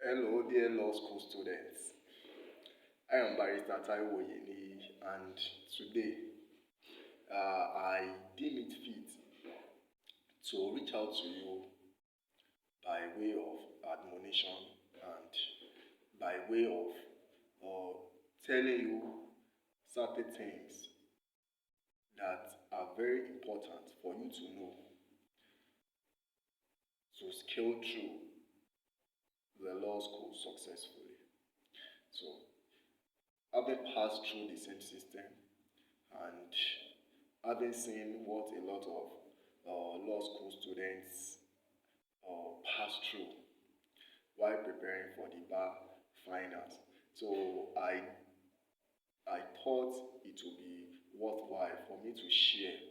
Hello, dear law school students. I am Barrister Taiwo Yeni, and today I deem it fit to reach out to you by way of admonition and by way of telling you certain things that are very important for you to know to scale through the law school successfully. So, having passed through the same system and having seen what a lot of law school students pass through while preparing for the bar finals. So I thought it would be worthwhile for me to share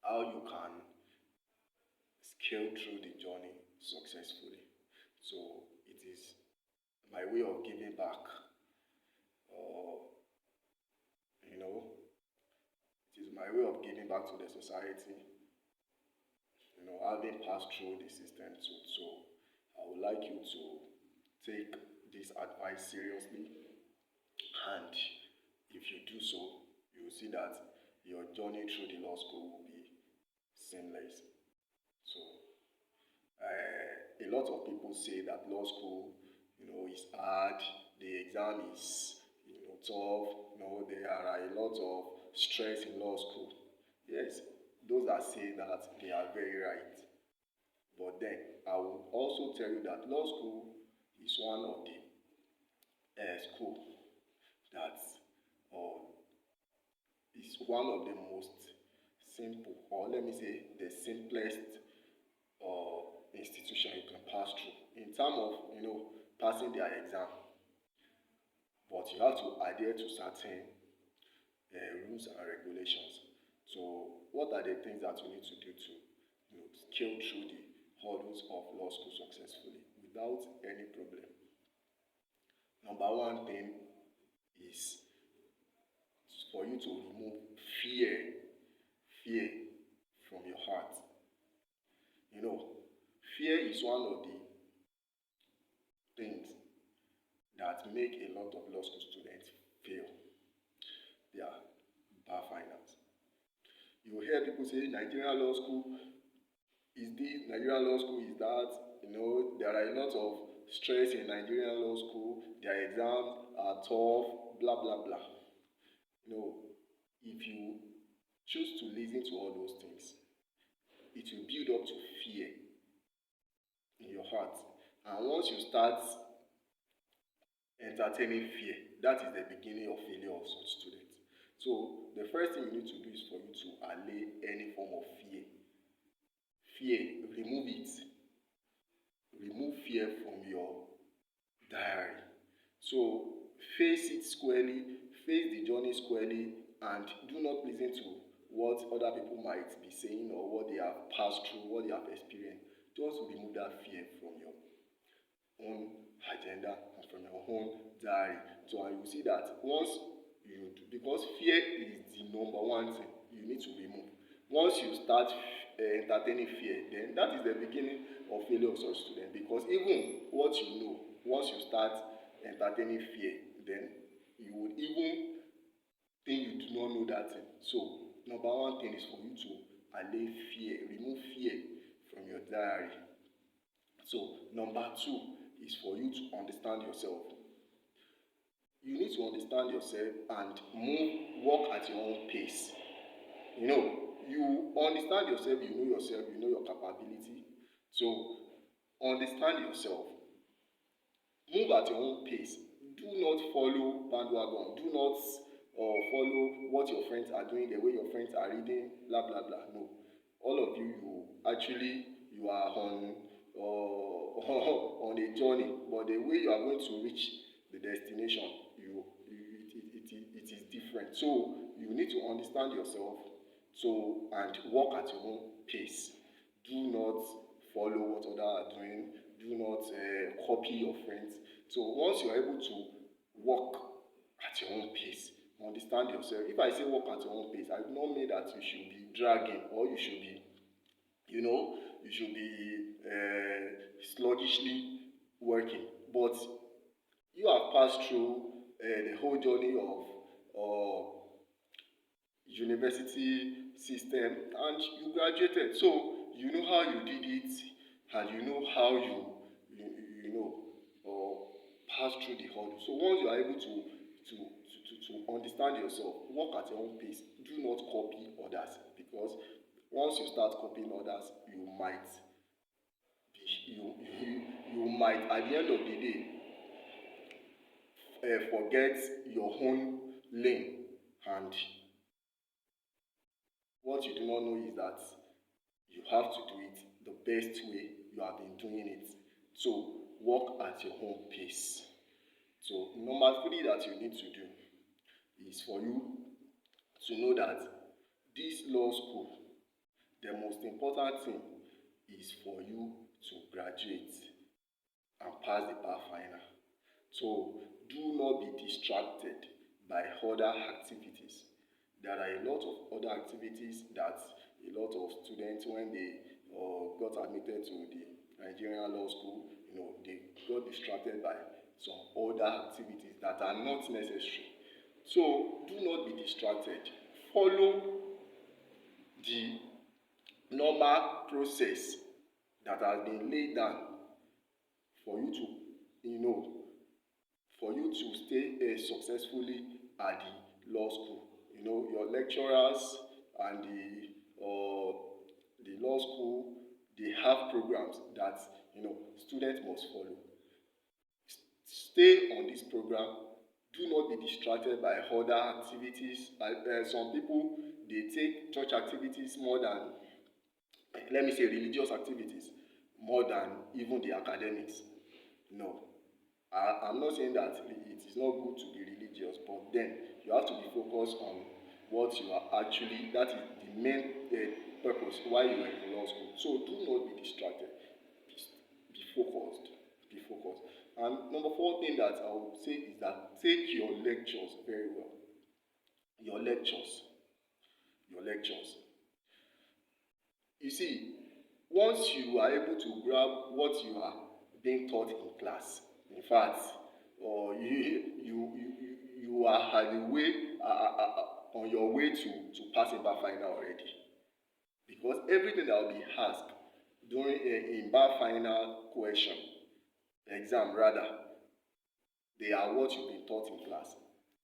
how you can scale through the journey successfully. So it is my way of giving back. You know, it is my way of giving back to the society. Having passed through the system too. So I would like you to take this advice seriously, and if you do so, you will see that your journey through the law school will be seamless. So a lot of people say that law school, is hard. The exam is, tough. There are a lot of stress in law school. Yes, those that say that, they are very right. But then I will also tell you that law school is one of the school that is one of the most simple, or let me say the simplest institution you can pass through in terms of passing their exam. But you have to adhere to certain rules and regulations. So what are the things that you need to do to scale through the hurdles of law school successfully without any problem? Number one thing is for you to remove fear from your heart. Fear is one of the things that make a lot of law school students fail their bar finals. You will hear people say Nigerian law school is this, Nigerian law school is that. There are a lot of stress in Nigerian law school. Their exams are tough, blah blah blah. If you choose to listen to all those things, it will build up to fear in your heart. And once you start entertaining fear, that is the beginning of failure of such students. So the first thing you need to do is for you to allay any form of fear. Remove it. Remove fear from your diary. So face it squarely, face the journey squarely, and do not listen to what other people might be saying or what they have passed through, what they have experienced. Just remove that fear from your own agenda and from your own diary. So and you see that once you do, because fear is the number one thing you need to remove. Once you start entertaining fear, then that is the beginning of failure of such students. Because even what you know, once you start entertaining fear, then you would even think you do not know that thing. So number one thing is for you to allay fear, remove fear from your diary. So number two is for you to understand yourself. You need to understand yourself and walk at your own pace. You understand yourself, you know your capability. So understand yourself. Move at your own pace. Do not follow bandwagon. Do not follow what your friends are doing, the way your friends are reading, blah blah blah. No. All of you you are on on a journey, but the way you are going to reach the destination, it is different. So you need to understand yourself, and walk at your own pace. Do not follow what others are doing. Do not copy your friends. So once you are able to walk at your own pace, understand yourself. If I say walk at your own pace, I do not mean that you should be dragging, or you should be sluggishly working. But you have passed through the whole journey of university system and you graduated, so you know how you did it and you know how you, you know pass through the hurdle. So once you are able to understand yourself, work at your own pace, do not copy others, because once you start copying others, you might at the end of the day forget your own lane. And what you do not know is that you have to do it the best way you have been doing it. So work at your own pace. So number three that you need to do is for you to know that this law school, the most important thing is for you to graduate and pass the bar final. So do not be distracted by other activities. There are a lot of other activities that a lot of students, when they got admitted to the Nigerian law school, they got distracted by some other activities that are not necessary. So do not be distracted. Follow the normal process that has been laid down for you to, for you to stay successfully at the law school. Your lecturers and the law school, they have programs that students must follow. Stay on this program. Do not be distracted by other activities. Some people, they take church activities more than, let me say, religious activities more than even the academics. No, I'm not saying that it is not good to be religious, but then you have to be focused on what you are actually, that is the main purpose why you are in law school. So do not be distracted. Be focused. Be focused. And number four thing that I would say is that take your lectures very well. Your lectures. Your lectures. You see, once you are able to grab what you are being taught in class, in fact, or you are at the way on your way to passing bar final already, because everything that will be asked during in bar final question, exam rather, they are what you've been taught in class.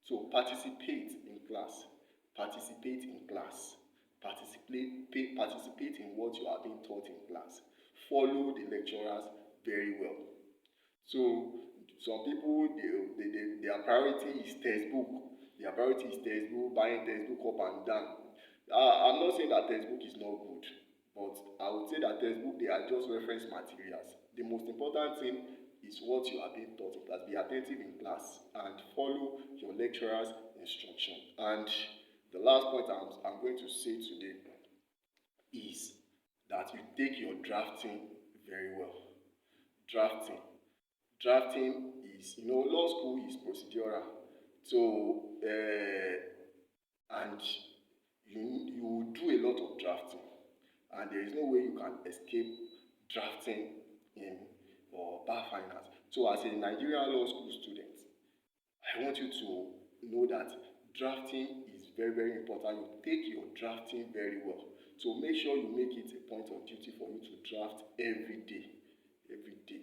So participate in class, participate in class, participate in what you are being taught in class. Follow the lecturers very well. So some people, their priority is textbook. Their priority is textbook, buying textbook up and down. I'm not saying that textbook is not good, but I would say that textbook, they are just reference materials. The most important thing is what you are being taught in class. Be attentive in class and follow your lecturer's instruction. And the last point I'm going to say today is that you take your drafting very well. Drafting. Drafting is, law school is procedural. So, and you do a lot of drafting. And there is no way you can escape drafting in bar finals. So, as a Nigerian law school student, I want you to know that drafting is very, very important. You take your drafting very well. So make sure you make it a point of duty for you to draft every day. Every day,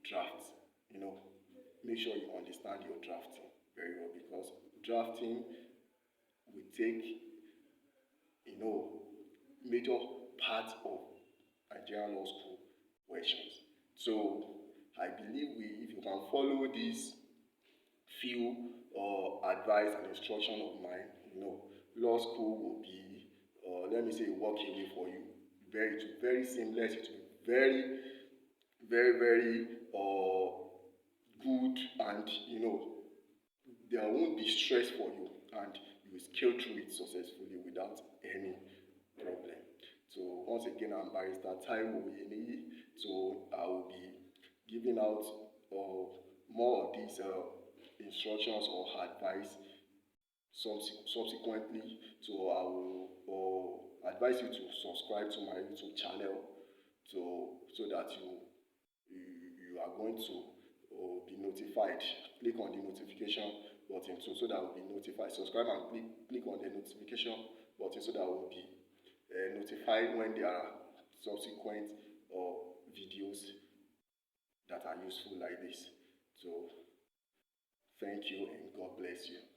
draft. Make sure you understand your drafting very well, because drafting will take, major part of Nigerian law school questions. So I believe if you can follow this few advice and instruction of mine, law school will be, let me say, a walk away for you. Very seamless. It will be very, very, very good, and there won't be stress for you, and you will scale through it successfully without any problem. So once again, I'm Barrister Taiwo Oyeniyi. So I will be giving out more of these instructions or advice subsequently. So I will advise you to subscribe to my YouTube channel, so that you are going to notified. Click on the notification button too, so that we'll be notified. Subscribe and click on the notification button so that we'll be notified when there are subsequent or videos that are useful like this. So thank you and God bless you.